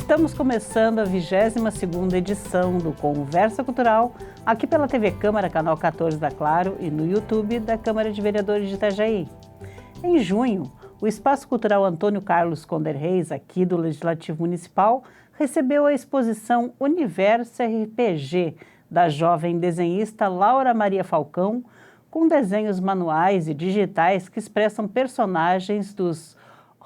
Estamos começando a 22ª edição do Conversa Cultural, aqui pela TV Câmara, canal 14 da Claro e no YouTube da Câmara de Vereadores de Itajaí. Em junho, o Espaço Cultural Antônio Carlos Conder Reis, aqui do Legislativo Municipal, recebeu a exposição Universo RPG, da jovem desenhista Laura Maria Falcão, com desenhos manuais e digitais que expressam personagens dos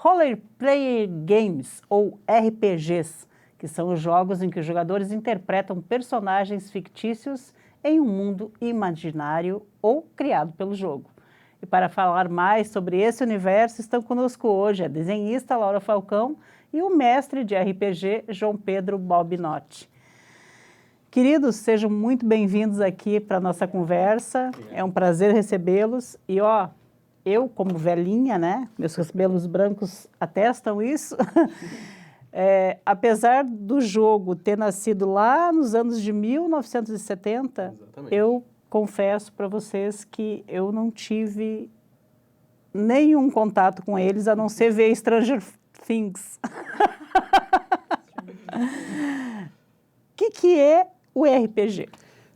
Roleplay Games, ou RPGs, que são os jogos em que os jogadores interpretam personagens fictícios em um mundo imaginário ou criado pelo jogo. E para falar mais sobre esse universo, estão conosco hoje a desenhista Laura Falcão e o mestre de RPG, João Pedro Balbinotti. Queridos, sejam muito bem-vindos aqui para a nossa conversa. É um prazer recebê-los. E, eu, como velhinha, né? Meus cabelos brancos atestam isso. Apesar do jogo ter nascido lá nos anos de 1970, exatamente, eu confesso para vocês que eu não tive nenhum contato com eles, a não ser ver Stranger Things. O que é o RPG?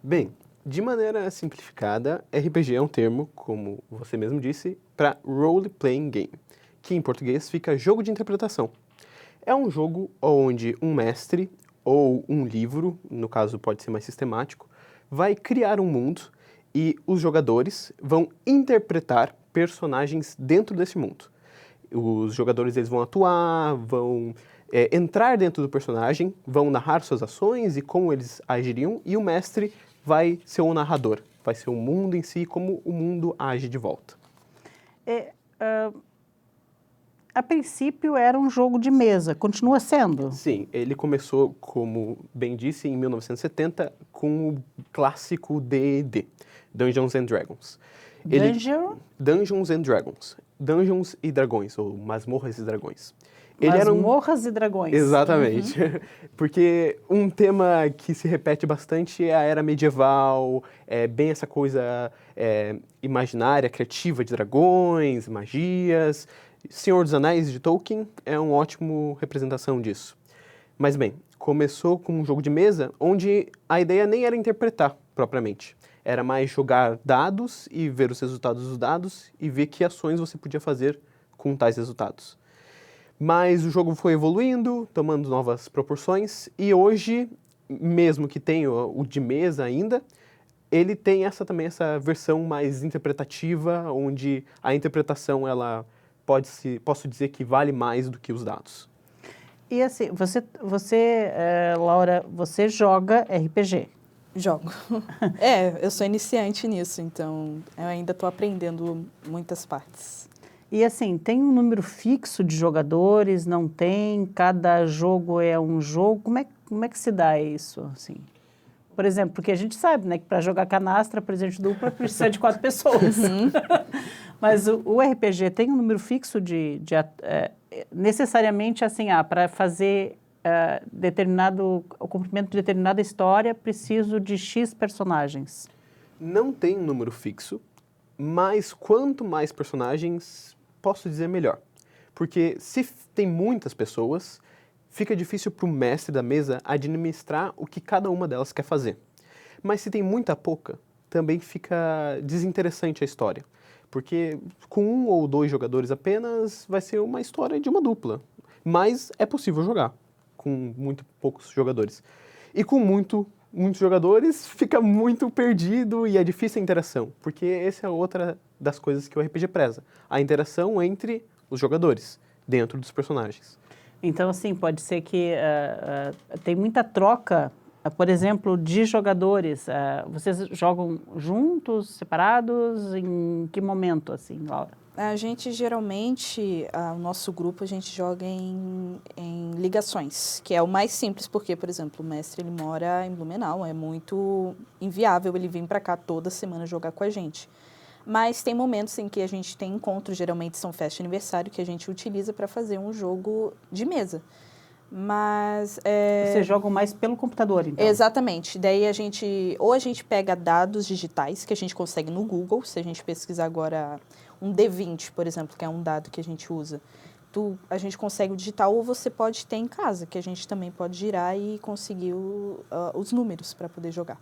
Bem, de maneira simplificada, RPG é um termo, como você mesmo disse, para Role Playing Game, que em português fica jogo de interpretação. É um jogo onde um mestre ou um livro, no caso pode ser mais sistemático, vai criar um mundo e os jogadores vão interpretar personagens dentro desse mundo. Os jogadores eles vão atuar, vão entrar dentro do personagem, vão narrar suas ações e como eles agiriam, e o mestre vai ser o narrador, vai ser o mundo em si, como o mundo age de volta. A princípio era um jogo de mesa, continua sendo? Sim, ele começou, como bem disse, em 1970 com o clássico D&D, Dungeons and Dragons. Dungeons and Dragons. Dungeons e Dragões, ou Masmorras e Dragões. Masmorras e Dragões. Exatamente. Uhum. Porque um tema que se repete bastante é a era medieval, bem essa coisa imaginária, criativa de dragões, magias. Senhor dos Anéis de Tolkien é uma ótima representação disso. Mas bem, começou com um jogo de mesa onde a ideia nem era interpretar propriamente. Era mais jogar dados e ver os resultados dos dados e ver que ações você podia fazer com tais resultados. Mas o jogo foi evoluindo, tomando novas proporções, e hoje, mesmo que tenha o de mesa ainda, ele tem também essa versão mais interpretativa, onde a interpretação, ela posso dizer que vale mais do que os dados. E assim, Laura, você joga RPG? Jogo. Eu sou iniciante nisso, então eu ainda estou aprendendo muitas partes. E assim, tem um número fixo de jogadores, não tem? Cada jogo é um jogo? Como é que se dá isso, assim? Por exemplo, porque a gente sabe, né, que para jogar canastra, presente dupla, precisa de 4 pessoas. Mas o RPG tem um número fixo necessariamente, assim, para fazer o cumprimento de determinada história, preciso de X personagens. Não tem um número fixo, mas quanto mais personagens, posso dizer melhor. Porque se tem muitas pessoas, fica difícil para o mestre da mesa administrar o que cada uma delas quer fazer. Mas se tem muita pouca, também fica desinteressante a história. Porque com 1 ou 2 jogadores apenas, vai ser uma história de uma dupla. Mas é possível jogar com muito poucos jogadores. E com muitos jogadores, fica muito perdido e é difícil a interação. Porque essa é outra das coisas que o RPG preza. A interação entre os jogadores, dentro dos personagens. Então, assim, pode ser que tem muita troca, por exemplo, de jogadores. Vocês jogam juntos, separados? Em que momento, assim, Laura? A gente geralmente, o nosso grupo, a gente joga em ligações, que é o mais simples, porque, por exemplo, o mestre ele mora em Blumenau, é muito inviável ele vir para cá toda semana jogar com a gente. Mas tem momentos em que a gente tem encontros, geralmente são festa de aniversário, que a gente utiliza para fazer um jogo de mesa. Mas... Vocês jogam mais pelo computador, então? Exatamente. Daí a gente pega dados digitais que a gente consegue no Google, se a gente pesquisar agora um D20, por exemplo, que é um dado que a gente usa. a gente consegue o digital, ou você pode ter em casa, que a gente também pode girar e conseguir os números para poder jogar.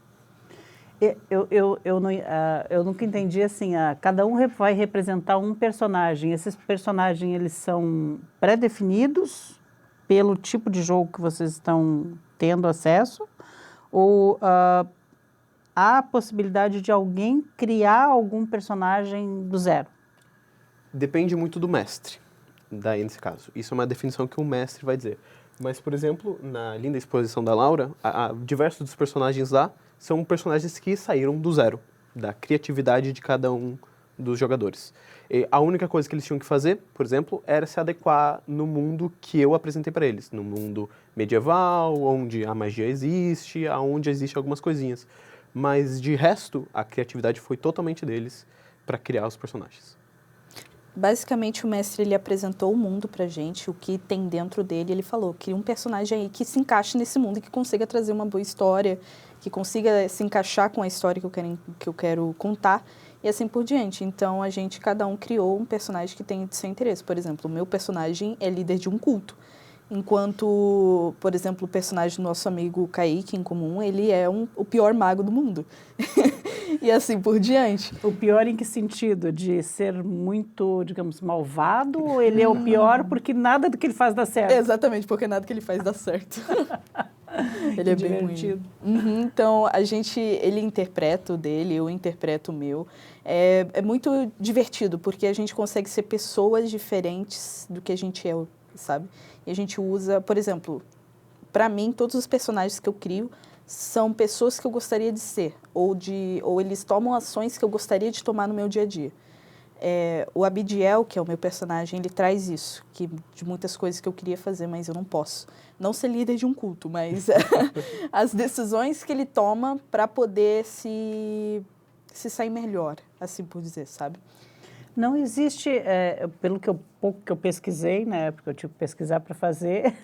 Eu nunca entendi assim, cada um vai representar um personagem. Esses personagens, eles são pré-definidos pelo tipo de jogo que vocês estão tendo acesso? Ou há a possibilidade de alguém criar algum personagem do zero? Depende muito do mestre, daí nesse caso. Isso é uma definição que o mestre vai dizer. Mas, por exemplo, na linda exposição da Laura, diversos dos personagens lá são personagens que saíram do zero, da criatividade de cada um dos jogadores. E a única coisa que eles tinham que fazer, por exemplo, era se adequar no mundo que eu apresentei para eles, no mundo medieval, onde a magia existe, onde existem algumas coisinhas. Mas, de resto, a criatividade foi totalmente deles para criar os personagens. Basicamente, o mestre ele apresentou o mundo pra gente, o que tem dentro dele. Ele falou, cria um personagem aí que se encaixe nesse mundo e que consiga trazer uma boa história, que consiga se encaixar com a história que eu quero contar e assim por diante. Então, cada um criou um personagem que tem seu interesse. Por exemplo, o meu personagem é líder de um culto. Enquanto, por exemplo, o personagem do nosso amigo Kaique, em comum, ele é o pior mago do mundo. E assim por diante. O pior em que sentido? De ser muito, digamos, malvado? Ou ele é o pior porque nada do que ele faz dá certo? Exatamente, porque nada que ele faz dá certo. Ele é bem ruim. Então, ele interpreta o dele, eu interpreto o meu. É muito divertido, porque a gente consegue ser pessoas diferentes do que a gente é, sabe? E a gente usa, por exemplo, para mim, todos os personagens que eu crio são pessoas que eu gostaria de ser, ou eles tomam ações que eu gostaria de tomar no meu dia a dia. O Abidiel, que é o meu personagem, ele traz isso, de muitas coisas que eu queria fazer, mas eu não posso. Não ser líder de um culto, mas as decisões que ele toma para poder se sair melhor, assim por dizer, sabe? Não existe, pelo pouco que eu pesquisei, né, porque eu tive que pesquisar para fazer,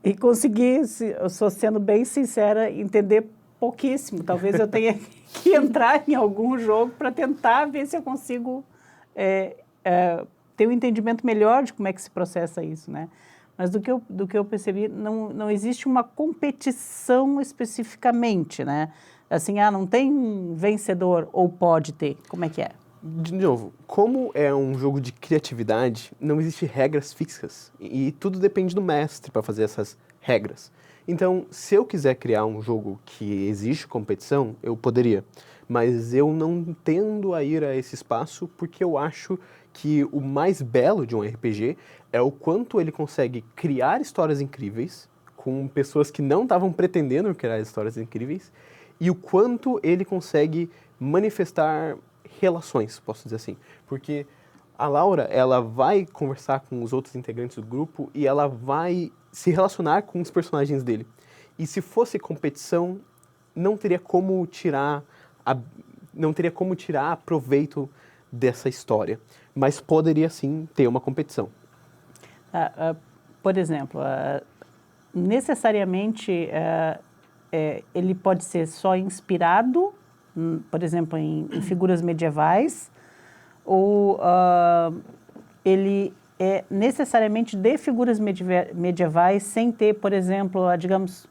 e consegui, eu sou sendo bem sincera, entender pouquíssimo. Talvez eu tenha que entrar em algum jogo para tentar ver se eu consigo ter um entendimento melhor de como é que se processa isso, né? Mas do que eu percebi, não existe uma competição especificamente, né? Assim, não tem um vencedor ou pode ter, como é que é? De novo, como é um jogo de criatividade, não existe regras fixas e tudo depende do mestre para fazer essas regras. Então, se eu quiser criar um jogo que existe competição, eu poderia, mas eu não tendo a ir a esse espaço porque eu acho que o mais belo de um RPG é o quanto ele consegue criar histórias incríveis com pessoas que não estavam pretendendo criar histórias incríveis e o quanto ele consegue manifestar relações, posso dizer assim, porque a Laura, ela vai conversar com os outros integrantes do grupo e ela vai se relacionar com os personagens dele. E se fosse competição, não teria como tirar proveito dessa história, mas poderia sim ter uma competição. Por exemplo, necessariamente ele pode ser só inspirado, por exemplo, em figuras medievais, ou ele é necessariamente de figuras medievais sem ter, por exemplo, digamos,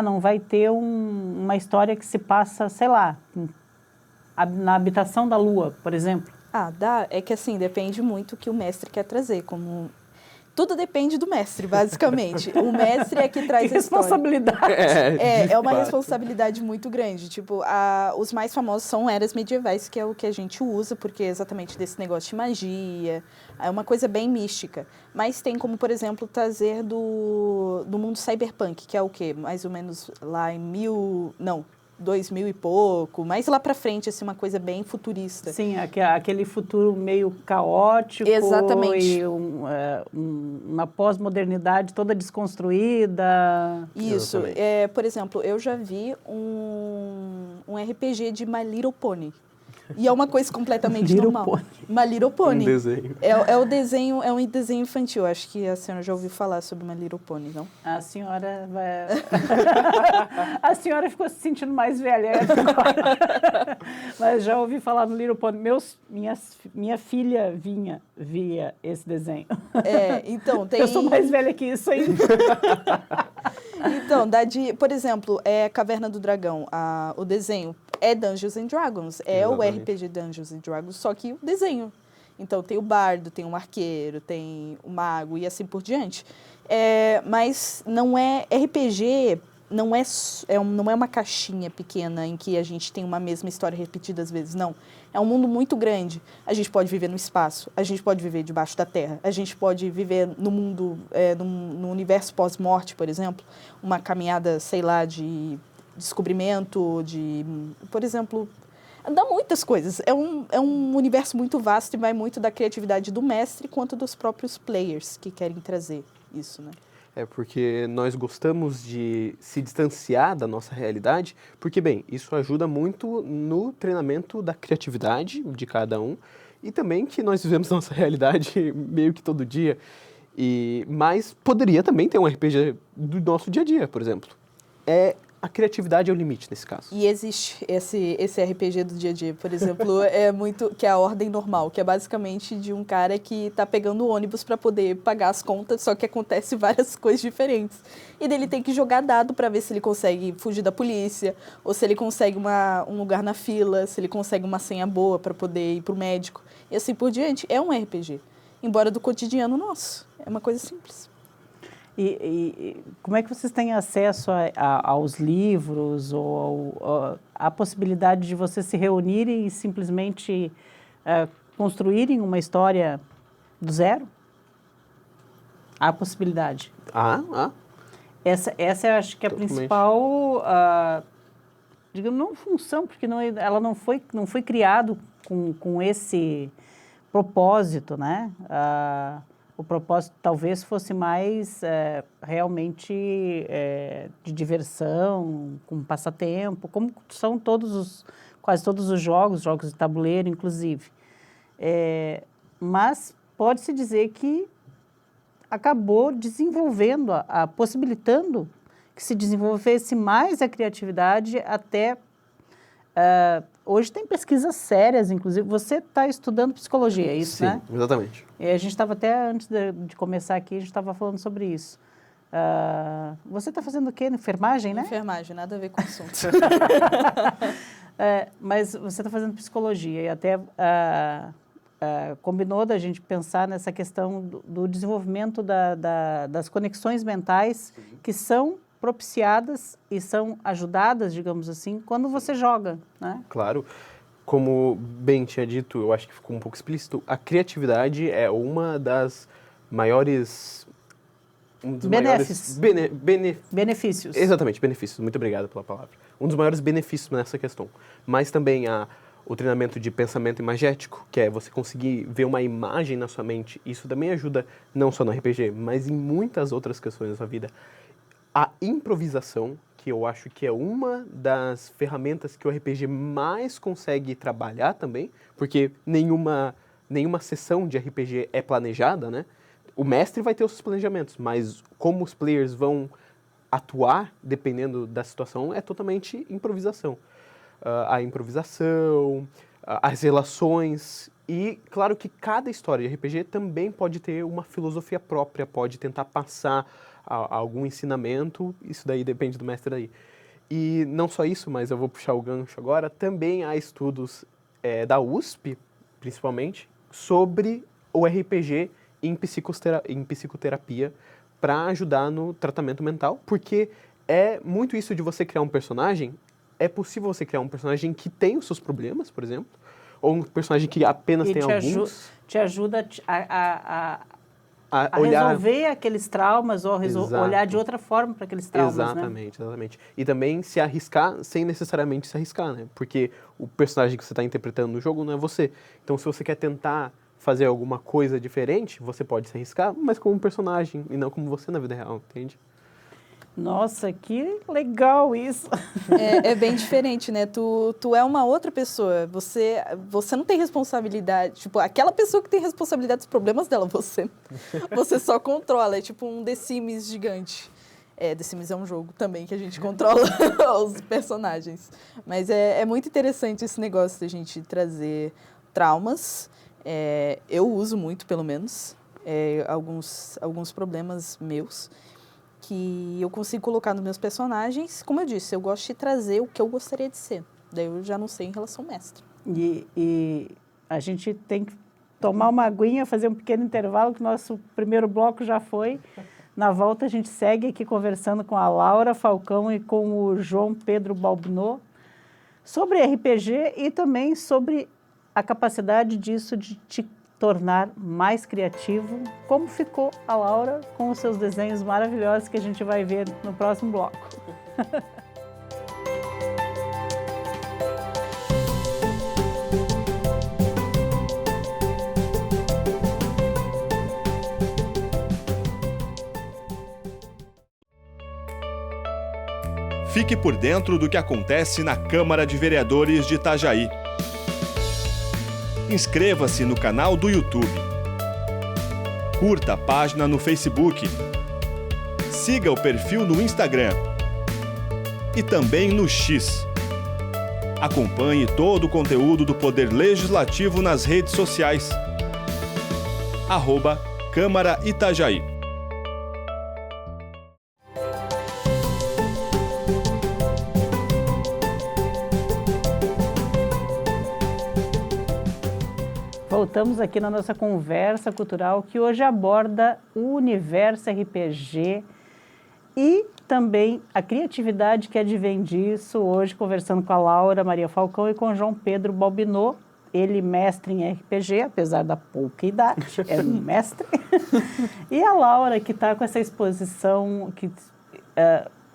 não vai ter uma história que se passa, sei lá, na habitação da Lua, por exemplo. Dá. É que assim, depende muito o que o mestre quer trazer, Tudo depende do mestre, basicamente. O mestre é que traz a história. Responsabilidade. É uma responsabilidade muito grande. Tipo, os mais famosos são eras medievais, que é o que a gente usa, porque é exatamente desse negócio de magia. É uma coisa bem mística. Mas tem como, por exemplo, trazer do mundo cyberpunk, que é o quê? Mais ou menos lá em 2000 e pouco, mais lá pra frente, assim, uma coisa bem futurista. Sim, aquele futuro meio caótico. Exatamente. E uma pós-modernidade toda desconstruída. Isso. Por exemplo, eu já vi um RPG de My Little Pony. E é uma coisa completamente Little normal. Pony. My Little Pony. Um desenho. É o desenho, é um desenho infantil. Acho que a senhora já ouviu falar sobre My Little Pony, não? A senhora vai... A senhora ficou se sentindo mais velha agora. Mas já ouvi falar no Little Pony. Minha filha via esse desenho. Então, tem... Eu sou mais velha que isso ainda. Então, por exemplo, Caverna do Dragão, o desenho é Dungeons and Dragons, é Exatamente. o RPG Dungeons and Dragons, só que o desenho. Então, tem o bardo, tem o arqueiro, tem o mago e assim por diante. Mas não é RPG, não é uma caixinha pequena em que a gente tem uma mesma história repetida às vezes, não. É um mundo muito grande. A gente pode viver no espaço, a gente pode viver debaixo da terra, a gente pode viver no mundo, no universo pós-morte, por exemplo, uma caminhada, sei lá, de descobrimento, por exemplo, dá muitas coisas. É um universo muito vasto e vai muito da criatividade do mestre quanto dos próprios players que querem trazer isso, né? Porque nós gostamos de se distanciar da nossa realidade, porque, bem, isso ajuda muito no treinamento da criatividade de cada um e também que nós vivemos nossa realidade meio que todo dia. Mas poderia também ter um RPG do nosso dia a dia, por exemplo. A criatividade é o limite nesse caso. E existe esse RPG do dia a dia, por exemplo, que é a ordem normal, que é basicamente de um cara que está pegando o ônibus para poder pagar as contas, só que acontece várias coisas diferentes. E daí ele tem que jogar dado para ver se ele consegue fugir da polícia, ou se ele consegue um lugar na fila, se ele consegue uma senha boa para poder ir para o médico, e assim por diante. É um RPG, embora do cotidiano nosso. É uma coisa simples. E como é que vocês têm acesso aos livros ou a possibilidade de vocês se reunirem e simplesmente construírem uma história do zero? Há possibilidade. Essa eu acho que é a principal, digamos, não função, porque ela não foi criado com esse propósito, né? O propósito talvez fosse mais realmente de diversão, com passatempo, como são quase todos os jogos de tabuleiro, inclusive. Mas pode-se dizer que acabou desenvolvendo, possibilitando que se desenvolvesse mais a criatividade até... hoje tem pesquisas sérias, inclusive. Você está estudando psicologia, é isso, Sim, né? Sim, exatamente. E a gente estava até, antes de começar aqui, a gente estava falando sobre isso. Você está fazendo o quê? Enfermagem, né? Enfermagem, nada a ver com o assunto. Mas você está fazendo psicologia e até combinou da gente pensar nessa questão do desenvolvimento das conexões mentais que são propiciadas e são ajudadas, digamos assim, quando você joga, né? Claro. Como bem tinha dito, eu acho que ficou um pouco explícito, a criatividade é uma das maiores... Benefícios. Exatamente, benefícios. Muito obrigado pela palavra. Um dos maiores benefícios nessa questão. Mas também o treinamento de pensamento imagético, que é você conseguir ver uma imagem na sua mente. Isso também ajuda, não só no RPG, mas em muitas outras questões da sua vida. A improvisação, que eu acho que é uma das ferramentas que o RPG mais consegue trabalhar também, porque nenhuma sessão de RPG é planejada, né? O mestre vai ter os seus planejamentos, mas como os players vão atuar, dependendo da situação, é totalmente improvisação. A improvisação, as relações e, claro que cada história de RPG também pode ter uma filosofia própria, pode tentar passar algum ensinamento, isso daí depende do mestre daí. E não só isso, mas eu vou puxar o gancho agora, também há estudos da USP, principalmente, sobre o RPG em psicoterapia para ajudar no tratamento mental, porque é muito isso de você criar um personagem, é possível você criar um personagem que tem os seus problemas, por exemplo, ou um personagem que apenas tem alguns. Te ajuda a olhar... resolver aqueles traumas ou olhar de outra forma para aqueles traumas, exatamente, né? Exatamente. E também se arriscar sem necessariamente se arriscar, né? Porque o personagem que você está interpretando no jogo não é você. Então, se você quer tentar fazer alguma coisa diferente, você pode se arriscar, mas como um personagem e não como você na vida real, entende? Nossa, que legal isso! É bem diferente, né? Tu é uma outra pessoa, você não tem responsabilidade, tipo, aquela pessoa que tem responsabilidade dos problemas dela, você só controla, é tipo um The Sims gigante. The Sims é um jogo também que a gente controla os personagens. Mas é muito interessante esse negócio da gente trazer traumas. Eu uso muito, pelo menos, alguns problemas meus que eu consigo colocar nos meus personagens. Como eu disse, eu gosto de trazer o que eu gostaria de ser. Daí eu já não sei em relação ao mestre. E a gente tem que tomar uma aguinha, fazer um pequeno intervalo, que o nosso primeiro bloco já foi. Na volta, a gente segue aqui conversando com a Laura Falcão e com o João Pedro Balbinot sobre RPG e também sobre a capacidade disso de te tornar mais criativo, como ficou a Laura com os seus desenhos maravilhosos que a gente vai ver no próximo bloco. Fique por dentro do que acontece na Câmara de Vereadores de Itajaí. Inscreva-se no canal do YouTube. Curta a página no Facebook. Siga o perfil no Instagram. E também no X. Acompanhe todo o conteúdo do Poder Legislativo nas redes sociais. @Câmara Itajaí. Voltamos aqui na nossa conversa cultural, que hoje aborda o universo RPG e também a criatividade que advém disso. Hoje, conversando com a Laura Maria Falcão e com o João Pedro Balbinot, ele mestre em RPG, apesar da pouca idade, é um mestre. E a Laura, que está com essa exposição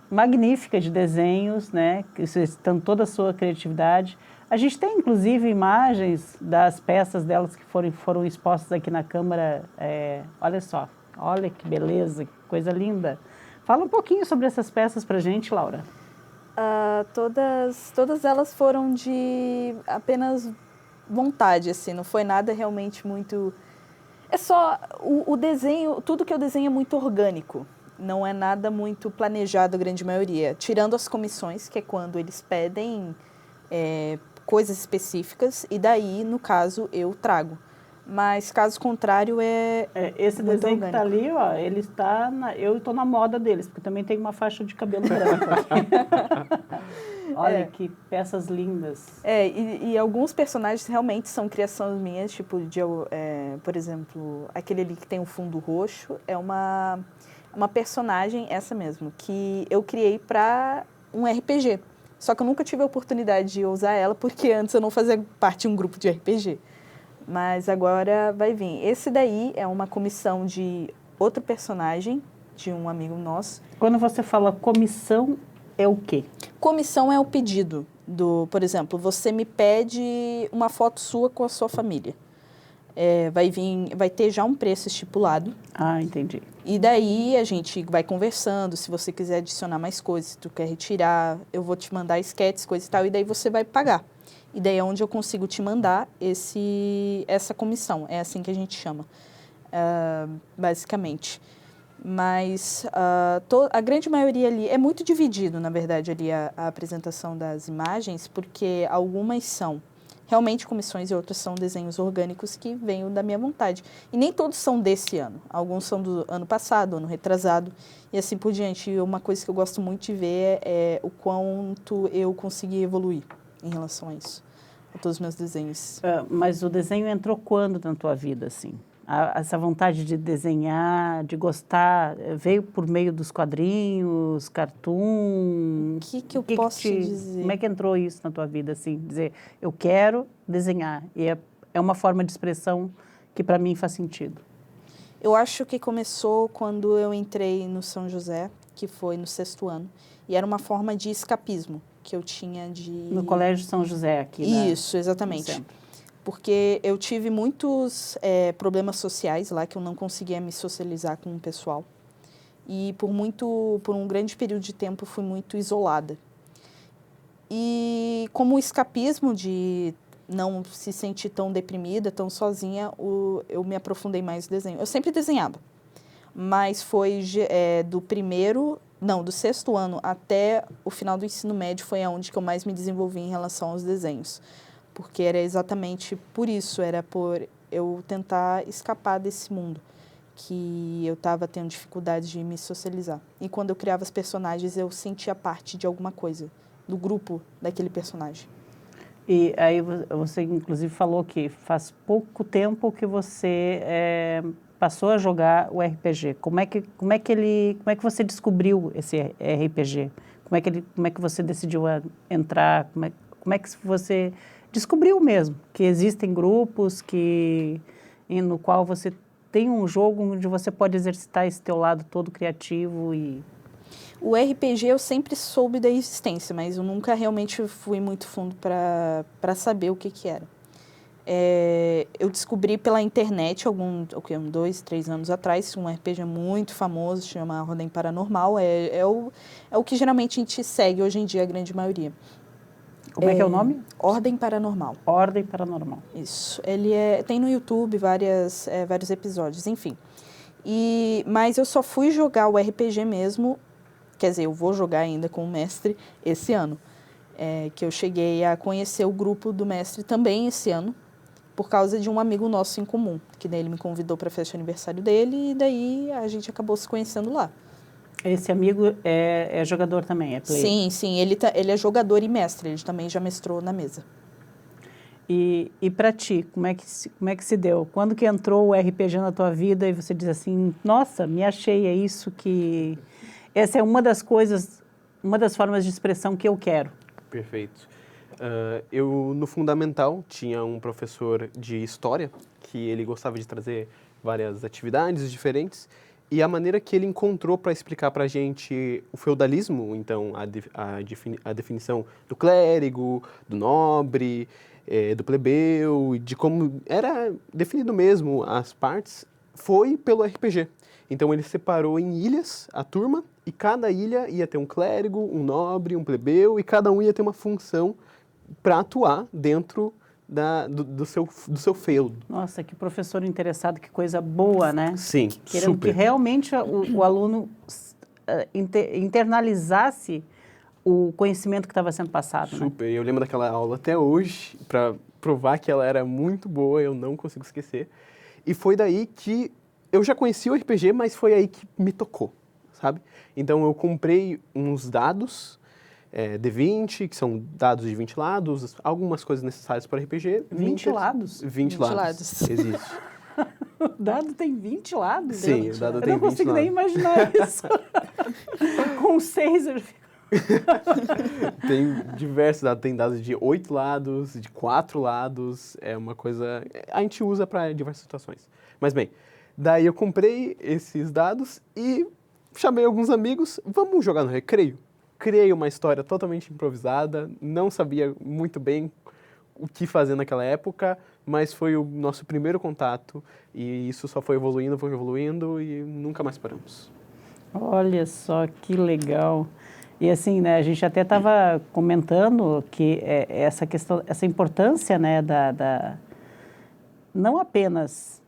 magnífica de desenhos, né, que estão toda a sua criatividade. A gente tem, inclusive, imagens das peças delas que foram expostas aqui na Câmara. Olha só, olha que beleza, que coisa linda. Fala um pouquinho sobre essas peças para a gente, Laura. Todas elas foram de apenas vontade, assim, não foi nada realmente muito... É só o desenho, tudo que eu desenho é muito orgânico, não é nada muito planejado, a grande maioria. Tirando as comissões, que é quando eles pedem... coisas específicas, e daí, no caso, eu trago. Mas, caso contrário, esse muito desenho orgânico. que está ali, ó, ele está eu estou na moda deles, porque também tem uma faixa de cabelo branco aqui. Olha que peças lindas. E alguns personagens realmente são criações minhas, tipo, por exemplo, aquele ali que tem o fundo roxo, é uma personagem, essa mesmo, que eu criei para um RPG. Só que eu nunca tive a oportunidade de usar ela, porque antes eu não fazia parte de um grupo de RPG. Mas agora vai vir. Esse daí é uma comissão de outro personagem, de um amigo nosso. Quando você fala comissão, é o quê? Comissão é o pedido por exemplo, você me pede uma foto sua com a sua família. Vai ter já um preço estipulado. Ah, entendi. E daí a gente vai conversando, se você quiser adicionar mais coisas, se tu quer retirar, eu vou te mandar esquetes, coisa e tal, e daí você vai pagar. E daí é onde eu consigo te mandar essa comissão, é assim que a gente chama, basicamente. Mas a grande maioria ali, é muito dividido, na verdade, ali a apresentação das imagens, porque algumas são realmente comissões e outras são desenhos orgânicos que vêm da minha vontade. E nem todos são desse ano. Alguns são do ano passado, ano retrasado, e assim por diante. E uma coisa que eu gosto muito de ver é o quanto eu consegui evoluir em relação a isso, a todos os meus desenhos. Mas o desenho entrou quando na tua vida, assim? Essa vontade de desenhar, de gostar, veio por meio dos quadrinhos, cartoon? O que eu posso te dizer? Como é que entrou isso na tua vida, assim? Dizer, eu quero desenhar. E é uma forma de expressão que para mim faz sentido. Eu acho que começou quando eu entrei no São José, que foi no 6º ano. E era uma forma de escapismo que eu tinha de... No Colégio São José, aqui. Isso, exatamente. Porque eu tive muitos problemas sociais lá, que eu não conseguia me socializar com o pessoal. e por um grande período de tempo fui muito isolada. E como escapismo de não se sentir tão deprimida, tão sozinha, eu me aprofundei mais no desenho. Eu sempre desenhava, mas foi do sexto ano até o final do ensino médio foi aonde que eu mais me desenvolvi em relação aos desenhos. Porque era exatamente por isso, era por eu tentar escapar desse mundo, que eu estava tendo dificuldade de me socializar. E quando eu criava os personagens, eu sentia parte de alguma coisa, do grupo daquele personagem. E aí você, inclusive, falou que faz pouco tempo que você passou a jogar o RPG. Como é que você descobriu esse RPG? Como é que você decidiu entrar? Como é que você descobriu mesmo que existem grupos no qual você tem um jogo onde você pode exercitar esse teu lado todo criativo e... O RPG eu sempre soube da existência, mas eu nunca realmente fui muito fundo para saber o que era. Eu descobri pela internet, 2, 3 anos atrás, um RPG muito famoso, chama Ordem Paranormal. É o que geralmente a gente segue hoje em dia, a grande maioria. Como é que é o nome? Ordem Paranormal. Ordem Paranormal. Isso. Ele tem no YouTube vários episódios, enfim. Mas eu só fui jogar o RPG mesmo, quer dizer, eu vou jogar ainda com o mestre esse ano. Que eu cheguei a conhecer o grupo do mestre também esse ano, por causa de um amigo nosso em comum, que daí ele me convidou para a festa de aniversário dele, e daí a gente acabou se conhecendo lá. Esse amigo é jogador também, é player? Sim, ele é jogador e mestre, ele também já mestrou na mesa. E para ti, como é que se deu? Quando que entrou o RPG na tua vida e você diz assim, nossa, me achei, é isso que... Essa é uma das coisas, uma das formas de expressão que eu quero. Perfeito. Eu, no fundamental, tinha um professor de história que ele gostava de trazer várias atividades diferentes e a maneira que ele encontrou para explicar para a gente o feudalismo, então a definição do clérigo, do nobre, do plebeu, de como era definido mesmo as partes, foi pelo RPG. Então ele separou em ilhas a turma e cada ilha ia ter um clérigo, um nobre, um plebeu e cada um ia ter uma função para atuar dentro do seu feudo. Nossa, que professor interessado, que coisa boa, né? Sim, Querendo super. que realmente o aluno internalizasse o conhecimento que estava sendo passado. Super. Eu lembro daquela aula até hoje, para provar que ela era muito boa, eu não consigo esquecer. E foi daí que eu já conhecia o RPG, mas foi aí que me tocou, sabe? Então eu comprei uns dados, D20, que são dados de 20 lados, algumas coisas necessárias para RPG. 20 lados? 20 lados. Existe. O dado tem 20 lados? Sim, o dado tem 20 lados. Eu não consigo nem imaginar isso. Com 6 eu fico... Tem diversos dados, tem dados de 8 lados, de 4 lados, é uma coisa... A gente usa para diversas situações. Mas bem, daí eu comprei esses dados e chamei alguns amigos, vamos jogar no recreio? Criei uma história totalmente improvisada, não sabia muito bem o que fazer naquela época, mas foi o nosso primeiro contato e isso só foi evoluindo e nunca mais paramos. Olha só que legal. E assim, né, a gente até estava comentando que essa questão, essa importância, né, não apenas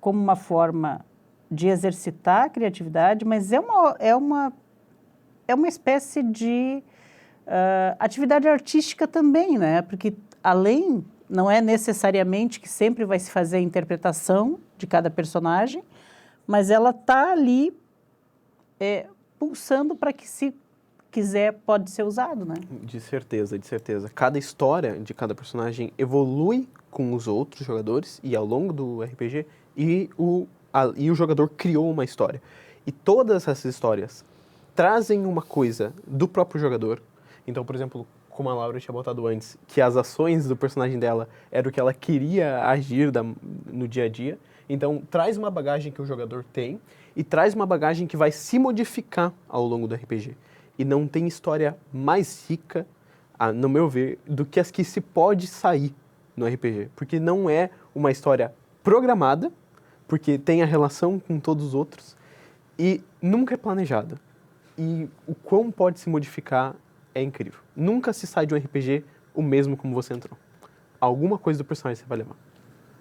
como uma forma de exercitar a criatividade, mas é uma espécie de atividade artística também, né? Porque não é necessariamente que sempre vai se fazer a interpretação de cada personagem, mas ela está ali pulsando para que, se quiser, pode ser usado, né? De certeza, de certeza. Cada história de cada personagem evolui com os outros jogadores e ao longo do RPG e o jogador criou uma história. E todas essas histórias trazem uma coisa do próprio jogador. Então, por exemplo, como a Laura tinha botado antes, que as ações do personagem dela era o que ela queria agir no dia a dia. Então, traz uma bagagem que o jogador tem e traz uma bagagem que vai se modificar ao longo do RPG. E não tem história mais rica, no meu ver, do que as que se pode sair no RPG. Porque não é uma história programada, porque tem a relação com todos os outros, E nunca é planejado. E o quão pode se modificar é incrível. Nunca se sai de um RPG o mesmo como você entrou. Alguma coisa do personagem você vai levar.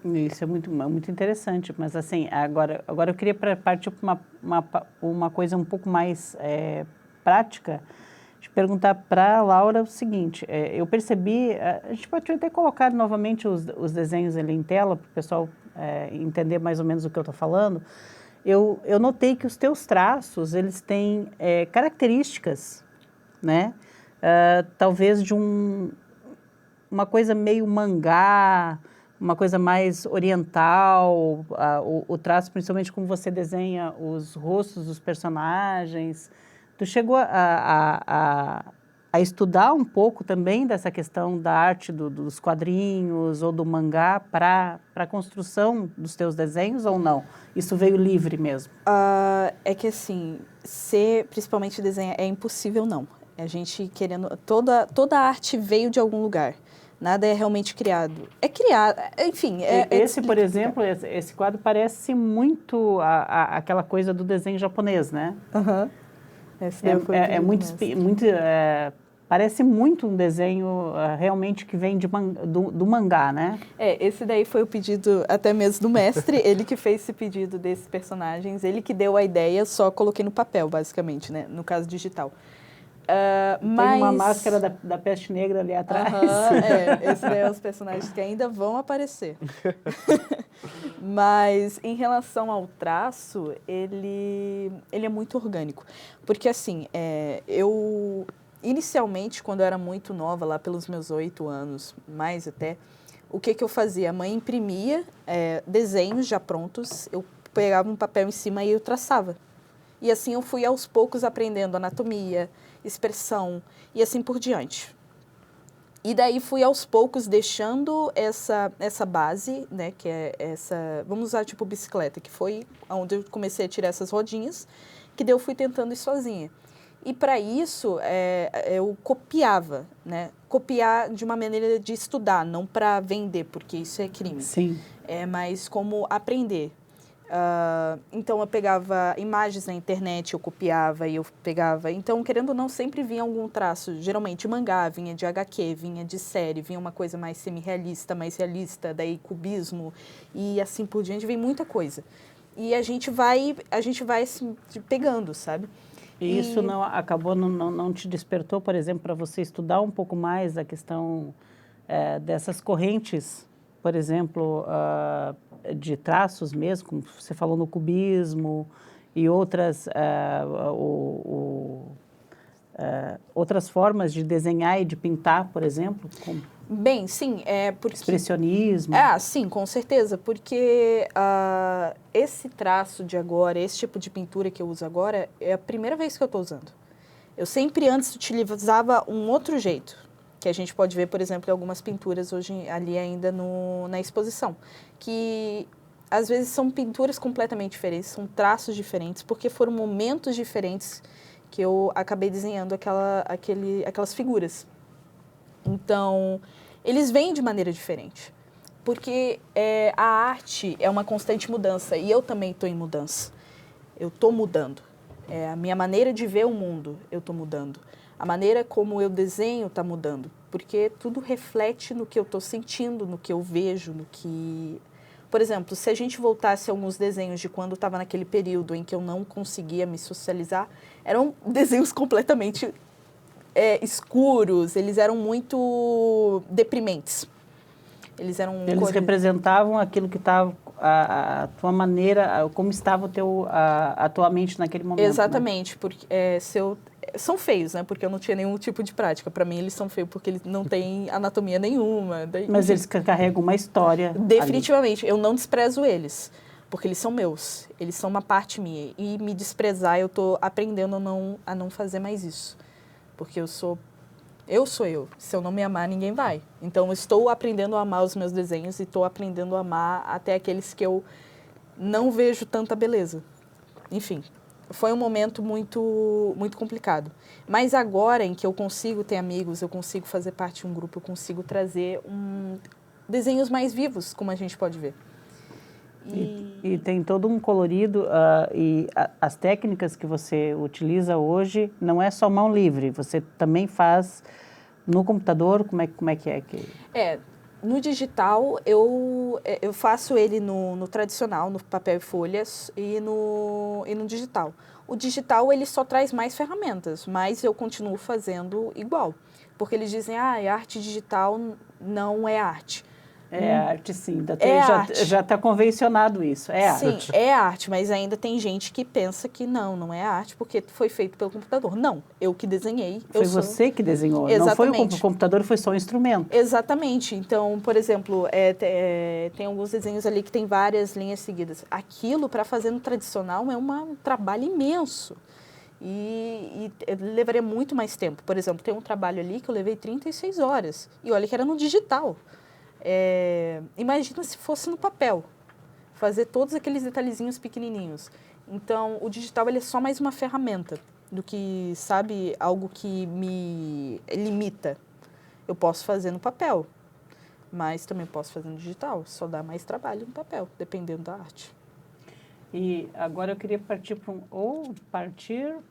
Isso é muito interessante, mas assim, agora eu queria partir para uma coisa um pouco mais prática, de perguntar para a Laura o seguinte, eu percebi, a gente pode até colocar novamente os desenhos ali em tela, para o pessoal entender mais ou menos o que eu estou falando. Eu notei que os teus traços, eles têm características, né? Talvez de uma coisa meio mangá, uma coisa mais oriental, o traço, principalmente como você desenha os rostos dos personagens. Tu chegou a estudar um pouco também dessa questão da arte dos quadrinhos ou do mangá para a construção dos teus desenhos ou não? Isso veio livre mesmo? É que assim, principalmente desenhar é impossível não. A gente querendo... Toda a arte veio de algum lugar. Nada é realmente criado. É criado, enfim... Por exemplo, esse quadro parece muito aquela coisa do desenho japonês, né? Aham. Parece muito um desenho realmente que vem do mangá, né? Esse daí foi o pedido até mesmo do mestre, ele que fez esse pedido desses personagens, ele que deu a ideia, só coloquei no papel, basicamente, né? No caso digital. Tem uma máscara da peste negra ali atrás. Esses daí são os personagens que ainda vão aparecer. Mas, em relação ao traço, ele é muito orgânico. Porque, assim, inicialmente, quando eu era muito nova, lá pelos meus 8 anos, mais até, o que eu fazia? A mãe imprimia desenhos já prontos, eu pegava um papel em cima e eu traçava. E assim eu fui aos poucos aprendendo anatomia, expressão e assim por diante. E daí fui aos poucos deixando essa base, né, que é vamos usar tipo bicicleta, que foi onde eu comecei a tirar essas rodinhas, que daí eu fui tentando ir sozinha. E para isso eu copiava, né, copiar de uma maneira de estudar, não para vender, porque isso é crime. Sim. Mas como aprender. Então eu pegava imagens na internet, eu copiava e eu pegava. Então, querendo ou não, sempre vinha algum traço, geralmente mangá, vinha de HQ, vinha de série, vinha uma coisa mais semi-realista, mais realista, daí cubismo e assim por diante, vem muita coisa. E a gente vai assim, pegando, sabe? E isso não te despertou, por exemplo, para você estudar um pouco mais a questão dessas correntes, por exemplo, de traços mesmo, como você falou no cubismo e outras formas de desenhar e de pintar, por exemplo? Bem, sim, porque... Expressionismo. Sim, com certeza, porque esse traço de agora, esse tipo de pintura que eu uso agora, é a primeira vez que eu estou usando. Eu sempre antes utilizava um outro jeito, que a gente pode ver, por exemplo, em algumas pinturas hoje ali ainda na exposição, que às vezes são pinturas completamente diferentes, são traços diferentes, porque foram momentos diferentes que eu acabei desenhando aquelas figuras. Então, eles vêm de maneira diferente, porque a arte é uma constante mudança, e eu também estou em mudança. Eu estou mudando. A minha maneira de ver o mundo, eu estou mudando. A maneira como eu desenho está mudando, porque tudo reflete no que eu estou sentindo, no que eu vejo, no que... Por exemplo, se a gente voltasse a alguns desenhos de quando eu estava naquele período em que eu não conseguia me socializar, eram desenhos completamente escuros, eles eram muito deprimentes. Eles representavam aquilo que estava, a tua maneira, como estava a tua mente naquele momento. Exatamente, né? Porque são feios, né? Porque eu não tinha nenhum tipo de prática. Para mim, eles são feios porque eles não têm anatomia nenhuma. Mas eles carregam uma história. Definitivamente. Ali. Eu não desprezo eles, porque eles são meus. Eles são uma parte minha. E me desprezar, eu estou aprendendo a não fazer mais isso. Porque eu sou eu. Se eu não me amar, ninguém vai. Então, eu estou aprendendo a amar os meus desenhos e estou aprendendo a amar até aqueles que eu não vejo tanta beleza. Enfim, foi um momento muito, muito complicado. Mas agora, em que eu consigo ter amigos, eu consigo fazer parte de um grupo, eu consigo trazer desenhos mais vivos, como a gente pode ver. E tem todo um colorido, as técnicas que você utiliza hoje não é só mão livre, você também faz no computador, como é que é? No digital eu faço ele no tradicional, no papel e folhas e no digital. O digital ele só traz mais ferramentas, mas eu continuo fazendo igual, porque eles dizem, a arte digital não é arte. É arte, sim. Já está convencionado isso. É arte. Sim, é arte, mas ainda tem gente que pensa que não é arte porque foi feito pelo computador. Não, eu que desenhei. Foi você que desenhou, Exatamente. Não foi o computador, foi só um instrumento. Exatamente. Então, por exemplo, tem alguns desenhos ali que tem várias linhas seguidas. Aquilo, para fazer no tradicional, é um trabalho imenso. E levaria muito mais tempo. Por exemplo, tem um trabalho ali que eu levei 36 horas. E olha que era no digital. Imagina se fosse no papel, fazer todos aqueles detalhezinhos pequenininhos. Então, o digital ele é só mais uma ferramenta do que, sabe, algo que me limita. Eu posso fazer no papel, mas também posso fazer no digital, só dá mais trabalho no papel, dependendo da arte. E agora eu queria partir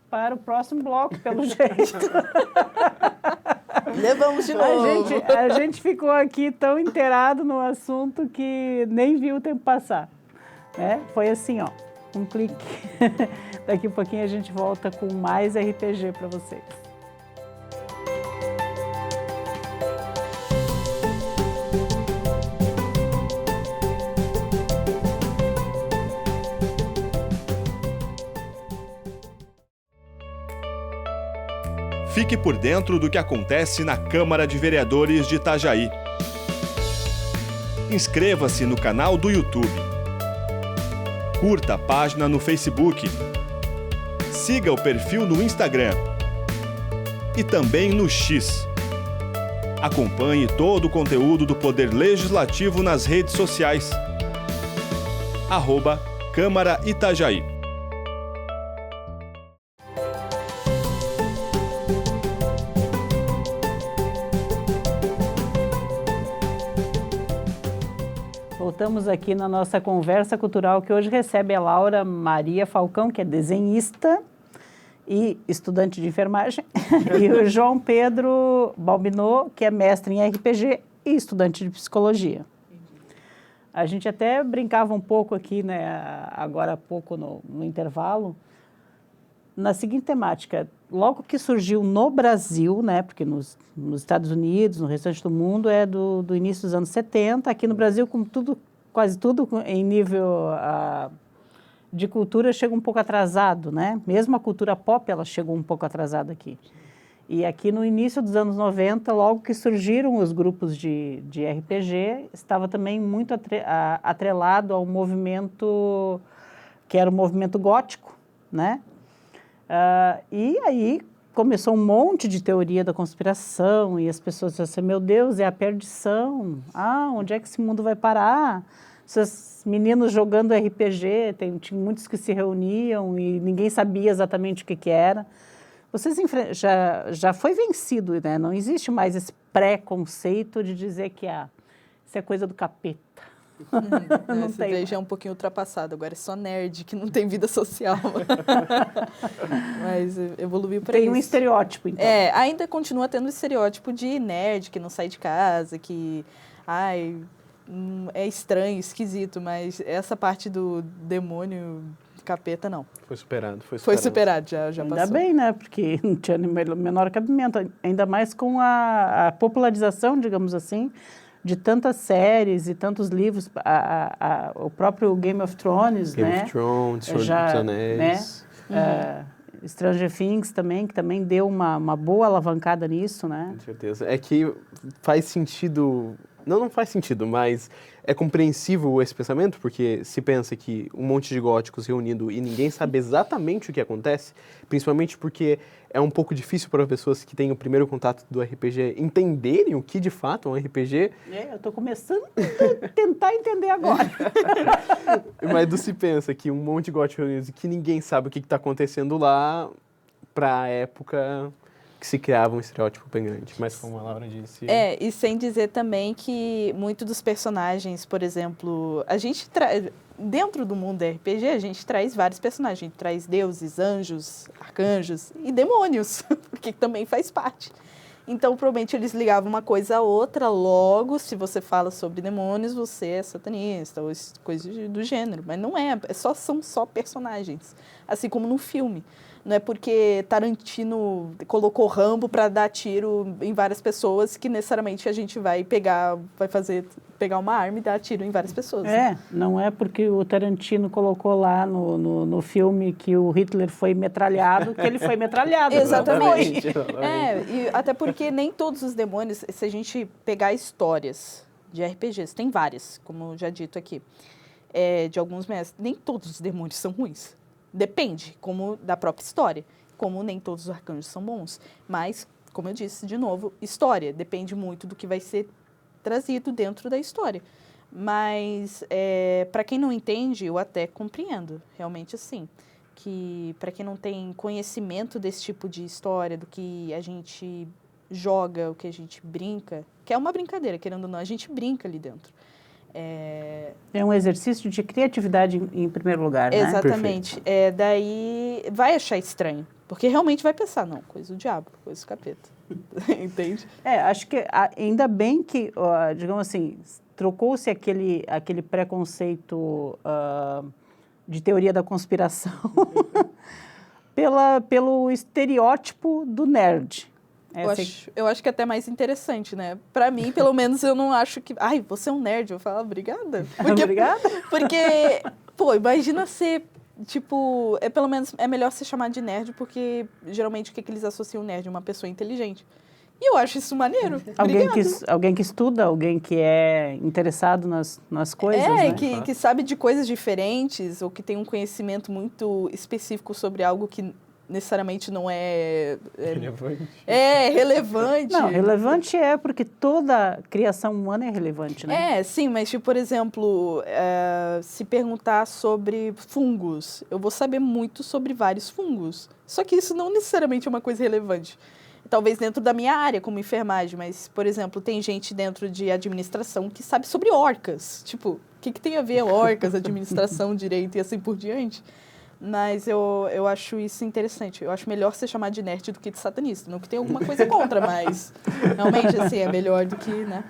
para o próximo bloco, pelo jeito. Levamos de novo. A gente ficou aqui tão inteirado no assunto que nem viu o tempo passar. Foi assim, ó, um clique. Daqui a pouquinho a gente volta com mais RPG para vocês. Fique por dentro do que acontece na Câmara de Vereadores de Itajaí. Inscreva-se no canal do YouTube. Curta a página no Facebook. Siga o perfil no Instagram. E também no X. Acompanhe todo o conteúdo do Poder Legislativo nas redes sociais. @Câmara Itajaí. Voltamos aqui na nossa conversa cultural, que hoje recebe a Laura Maria Falcão, que é desenhista e estudante de enfermagem, e o João Pedro Balbinot, que é mestre em RPG e estudante de psicologia. A gente até brincava um pouco aqui, né, agora há pouco no intervalo, na seguinte temática: logo que surgiu no Brasil, né, porque nos Estados Unidos, no restante do mundo, é do início dos anos 70, aqui no Brasil, como quase tudo em nível de cultura, chega um pouco atrasado, né? Mesmo a cultura pop, ela chegou um pouco atrasada aqui. E aqui no início dos anos 90, logo que surgiram os grupos de RPG, estava também muito atrelado ao movimento, que era o movimento gótico, né? E aí começou um monte de teoria da conspiração e as pessoas diziam assim, meu Deus, é a perdição. Onde é que esse mundo vai parar? Esses meninos jogando RPG, tinha muitos que se reuniam e ninguém sabia exatamente o que era. Vocês já foi vencido, né? Não existe mais esse pré-conceito de dizer que isso é coisa do capeta. Não esse daí já é um pouquinho ultrapassado, agora é só nerd que não tem vida social. Mas evoluiu para isso. Tem um estereótipo, então. Ainda continua tendo o estereótipo de nerd que não sai de casa, que é estranho, esquisito, mas essa parte do demônio, capeta, não. Foi superado. Foi superado, já passou. Ainda bem, né? Porque não tinha menor cabimento, ainda mais com a popularização, digamos assim, de tantas séries e tantos livros, o próprio Game of Thrones, Game of Thrones, Senhor dos Anéis. Né? Stranger Things também, que também deu uma boa alavancada nisso, né? Com certeza. É que faz sentido... Não faz sentido, mas é compreensível esse pensamento, porque se pensa que um monte de góticos reunido e ninguém sabe exatamente o que acontece, principalmente porque é um pouco difícil para pessoas que têm o primeiro contato do RPG entenderem o que de fato é um RPG. Eu estou começando a tentar entender agora. Mas se pensa que um monte de góticos reunidos e que ninguém sabe o que está acontecendo lá, para a época... que se criava um estereótipo bem grande, mas como a Laura disse... E sem dizer também que muitos dos personagens, por exemplo, dentro do mundo RPG, a gente traz vários personagens. A gente traz deuses, anjos, arcanjos e demônios, porque também faz parte. Então, provavelmente, eles ligavam uma coisa a outra. Logo, se você fala sobre demônios, você é satanista ou coisas do gênero. Mas não é, são só personagens. Assim como no filme. Não é porque Tarantino colocou Rambo para dar tiro em várias pessoas que necessariamente a gente vai pegar uma arma e dar tiro em várias pessoas. Não é porque o Tarantino colocou lá no filme que o Hitler foi metralhado, que ele foi metralhado. Exatamente. E até porque nem todos os demônios, se a gente pegar histórias de RPGs, tem várias, como já dito aqui, de alguns mestres, nem todos os demônios são ruins. Depende, como da própria história, como nem todos os arcanjos são bons. Mas, como eu disse, de novo, história. Depende muito do que vai ser trazido dentro da história. Mas, para quem não entende, eu até compreendo, realmente assim. Que para quem não tem conhecimento desse tipo de história, do que a gente joga, o que a gente brinca, que é uma brincadeira, querendo ou não, a gente brinca ali dentro. É um exercício de criatividade em primeiro lugar, né? Exatamente. Daí vai achar estranho, porque realmente vai pensar, não, coisa do diabo, coisa do capeta. Entende? Acho que ainda bem que, digamos assim, trocou-se aquele preconceito de teoria da conspiração pelo estereótipo do nerd. Eu acho que é até mais interessante, né? Pra mim, pelo menos, eu não acho que... Ai, você é um nerd. Eu falo, obrigada. Obrigada? Porque, imagina ser, tipo... pelo menos, é melhor ser chamado de nerd, porque, geralmente, o que eles associam nerd? Uma pessoa inteligente. E eu acho isso maneiro. Alguém que estuda, alguém que é interessado nas coisas, né? que sabe de coisas diferentes, ou que tem um conhecimento muito específico sobre algo que necessariamente não é relevante. Relevante. Não, relevante porque toda criação humana é relevante, né? Sim, mas, tipo, por exemplo, se perguntar sobre fungos, eu vou saber muito sobre vários fungos. Só que isso não necessariamente é uma coisa relevante. Talvez dentro da minha área, como enfermagem, mas, por exemplo, tem gente dentro de administração que sabe sobre orcas. Tipo, o que tem a ver orcas, administração, direito e assim por diante? Mas eu acho isso interessante. Eu acho melhor ser chamado de nerd do que de satanista. Não que tenha alguma coisa contra, mas realmente, assim, é melhor do que, né?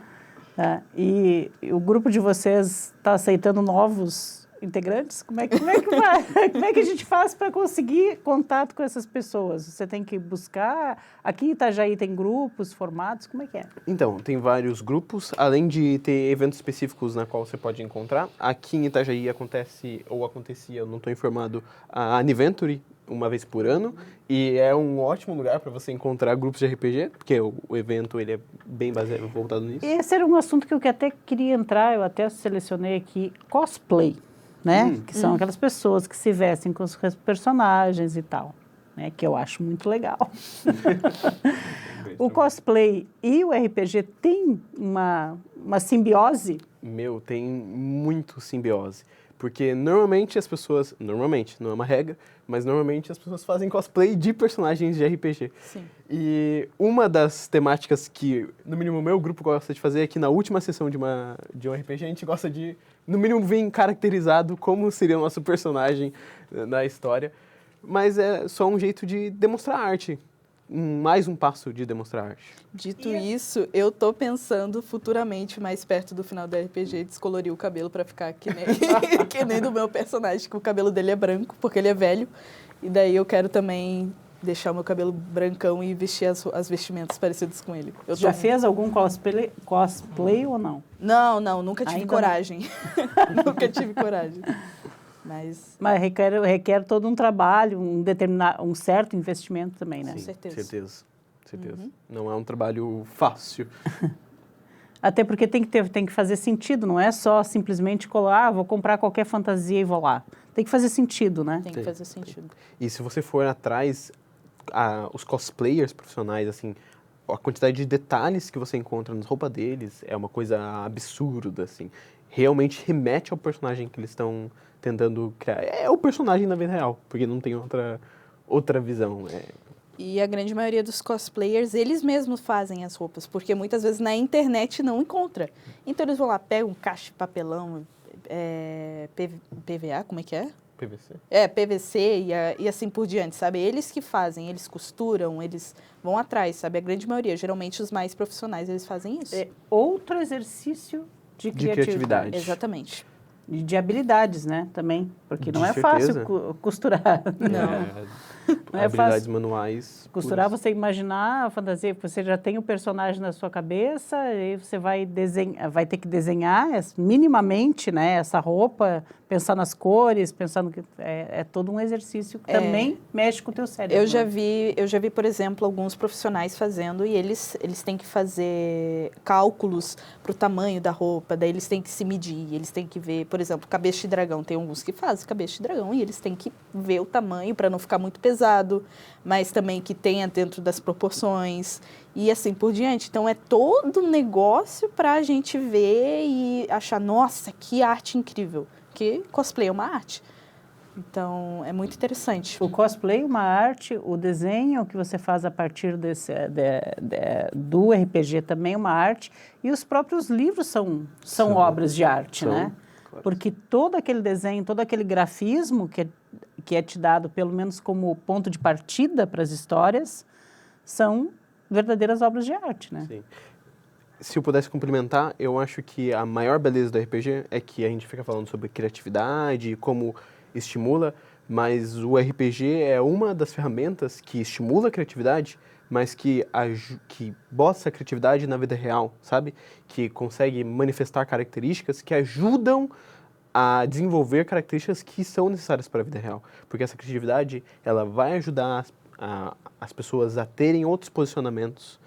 E o grupo de vocês está aceitando novos integrantes? Como é que vai? Como é que a gente faz para conseguir contato com essas pessoas? Você tem que buscar... Aqui em Itajaí tem grupos formados? Como é que é? Então, tem vários grupos, além de ter eventos específicos na qual você pode encontrar. Aqui em Itajaí acontecia, eu não estou informado, a Aniventure, uma vez por ano, e é um ótimo lugar para você encontrar grupos de RPG, porque o evento ele é bem voltado nisso. Esse era um assunto que eu até queria entrar, eu até selecionei aqui, cosplay, né? Que são aquelas pessoas que se vestem com os personagens e tal, né? Que eu acho muito legal. O cosplay e o RPG tem uma simbiose? Tem muito simbiose. Porque normalmente as pessoas... Normalmente, não é uma regra, mas normalmente as pessoas fazem cosplay de personagens de RPG. Sim. E uma das temáticas que, no mínimo, o meu grupo gosta de fazer é que na última sessão de um RPG a gente gosta de, no mínimo, vir caracterizado como seria o nosso personagem na história. Mas é só um jeito de demonstrar arte. Mais um passo de demonstrar arte. Dito isso, eu tô pensando futuramente, mais perto do final do RPG, descolorir o cabelo para ficar que nem do meu personagem, que o cabelo dele é branco, porque ele é velho. E daí eu quero também deixar o meu cabelo brancão e vestir as vestimentas parecidas com ele. Já fez algum cosplay ou não? Não, nunca tive coragem. Nunca tive coragem. Mas requer todo um trabalho, um certo investimento também, né? Com certeza. Certeza. Não é um trabalho fácil. Até porque tem que fazer sentido, não é só simplesmente vou comprar qualquer fantasia e vou lá. Tem que fazer sentido, né? Tem que fazer sentido. E se você for atrás, os cosplayers profissionais, assim, a quantidade de detalhes que você encontra nas roupas deles é uma coisa absurda, assim. Realmente remete ao personagem que eles estão tentando criar. É o personagem na vida real, porque não tem outra visão. E a grande maioria dos cosplayers, eles mesmos fazem as roupas, porque muitas vezes na internet não encontra. Então eles vão lá, pegam um caixa de papelão, PVA, como é que é? PVC. PVC e assim por diante, sabe? Eles que fazem, eles costuram, eles vão atrás, sabe? A grande maioria, geralmente os mais profissionais, eles fazem isso. É outro exercício de criatividade. Exatamente. E de habilidades, né, também. Porque não De é certeza. fácil costurar. Não é Habilidades fácil. manuais. Costurar, puras. você imaginar a fantasia, você já tem o personagem na sua cabeça, e você vai ter que desenhar minimamente, né, essa roupa, pensar nas cores, pensar no que... É todo um exercício que também mexe com o teu cérebro. Eu já vi, por exemplo, alguns profissionais fazendo e eles têm que fazer cálculos para o tamanho da roupa, daí eles têm que se medir, eles têm que ver, por exemplo, cabeça de dragão. Tem alguns que fazem cabeça de dragão e eles têm que ver o tamanho para não ficar muito pesado, mas também que tenha dentro das proporções e assim por diante. Então, é todo um negócio para a gente ver e achar, nossa, que arte incrível. Porque cosplay é uma arte. Então, é muito interessante. O cosplay é uma arte, o desenho que você faz a partir do RPG também é uma arte, e os próprios livros são obras de arte, né? Claro. Porque todo aquele desenho, todo aquele grafismo que é te dado, pelo menos como ponto de partida para as histórias, são verdadeiras obras de arte, né? Sim. Se eu pudesse complementar, eu acho que a maior beleza do RPG é que a gente fica falando sobre criatividade e como estimula, mas o RPG é uma das ferramentas que estimula a criatividade, mas que bota essa criatividade na vida real, sabe? Que consegue manifestar características que ajudam a desenvolver características que são necessárias para a vida real. Porque essa criatividade, ela vai ajudar as pessoas a terem outros posicionamentos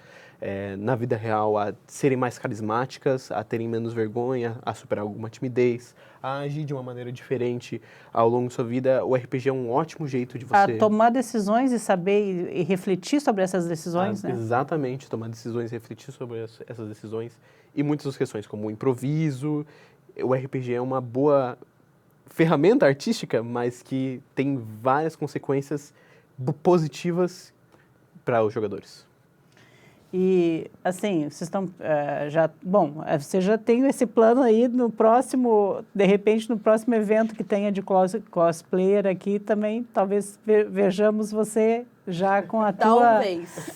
na vida real, a serem mais carismáticas, a terem menos vergonha, a superar alguma timidez, a agir de uma maneira diferente ao longo da sua vida. O RPG é um ótimo jeito de você... A tomar decisões e saber e refletir sobre essas decisões, né? Exatamente, tomar decisões, refletir sobre essas decisões e muitas outras questões, como o improviso. O RPG é uma boa ferramenta artística, mas que tem várias consequências positivas para os jogadores. E, assim, vocês estão você já tem esse plano aí no próximo, de repente, no próximo evento que tenha de cosplayer aqui também, talvez vejamos você já com a Talvez.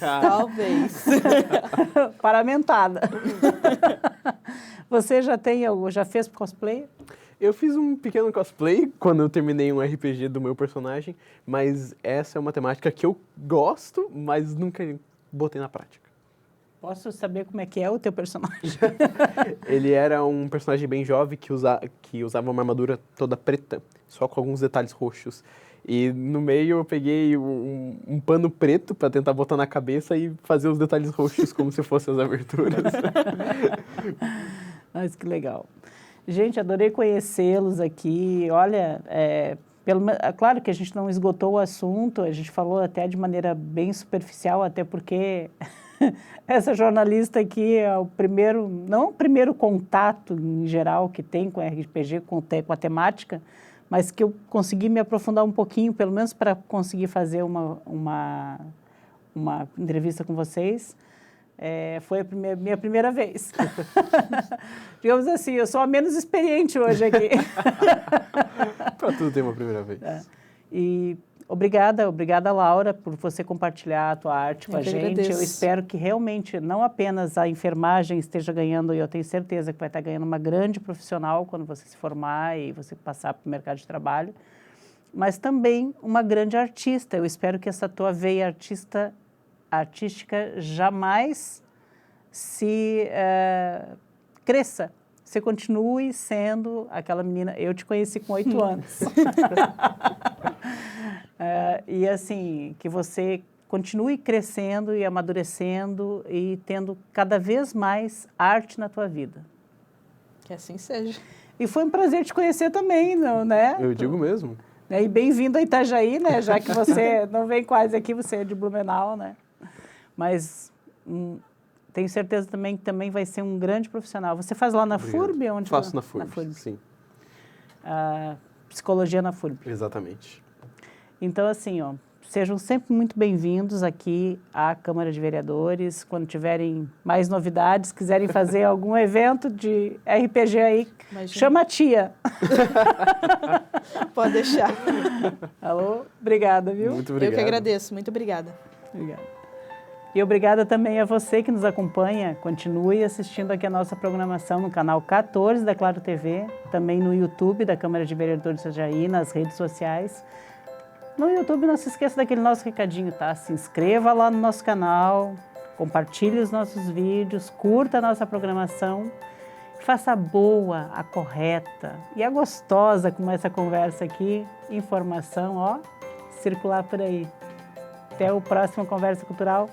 paramentada. Você já fez cosplay? Eu fiz um pequeno cosplay quando eu terminei um RPG do meu personagem, mas essa é uma temática que eu gosto, mas nunca botei na prática. Posso saber como é que é o teu personagem? Ele era um personagem bem jovem que usava uma armadura toda preta, só com alguns detalhes roxos. E no meio eu peguei um pano preto para tentar botar na cabeça e fazer os detalhes roxos como se fossem as aberturas. Mas que legal. Gente, adorei conhecê-los aqui. Olha, claro que a gente não esgotou o assunto, a gente falou até de maneira bem superficial, até porque essa jornalista aqui é não o primeiro contato em geral que tem com RPG, com a temática, mas que eu consegui me aprofundar um pouquinho, pelo menos para conseguir fazer uma entrevista com vocês. Foi a minha primeira vez. Digamos assim, eu sou a menos experiente hoje aqui. Para tudo tem uma primeira vez. E obrigada, Laura, por você compartilhar a tua arte com a gente. Agradeço. Eu espero que realmente não apenas a enfermagem esteja ganhando, e eu tenho certeza que vai estar ganhando uma grande profissional quando você se formar e você passar para o mercado de trabalho, mas também uma grande artista. Eu espero que essa tua veia artística jamais se cresça. Você continue sendo aquela menina... Eu te conheci com 8 anos. E assim, que você continue crescendo e amadurecendo e tendo cada vez mais arte na tua vida. Que assim seja. E foi um prazer te conhecer também, não, né? Eu digo mesmo. E bem-vindo a Itajaí, né? Já que você não vem quase aqui, você é de Blumenau, né? Mas tenho certeza também que também vai ser um grande profissional. Você faz lá na FURB? Faço na FURB, sim. Psicologia na FURB. Exatamente. Então, assim, sejam sempre muito bem-vindos aqui à Câmara de Vereadores. Quando tiverem mais novidades, quiserem fazer algum evento de RPG aí, Imagina. chama a tia. Pode deixar. Alô? Obrigada, viu? Muito obrigado. Eu que agradeço. Muito obrigada. Obrigada. E obrigada também a você que nos acompanha. Continue assistindo aqui a nossa programação no canal 14 da Claro TV, também no YouTube da Câmara de Vereadores de Itajaí, nas redes sociais. No YouTube, não se esqueça daquele nosso recadinho, tá? Se inscreva lá no nosso canal, compartilhe os nossos vídeos, curta a nossa programação, faça a boa, a correta e a gostosa como essa conversa aqui, informação, ó, circular por aí. Até o próximo Conversa Cultural.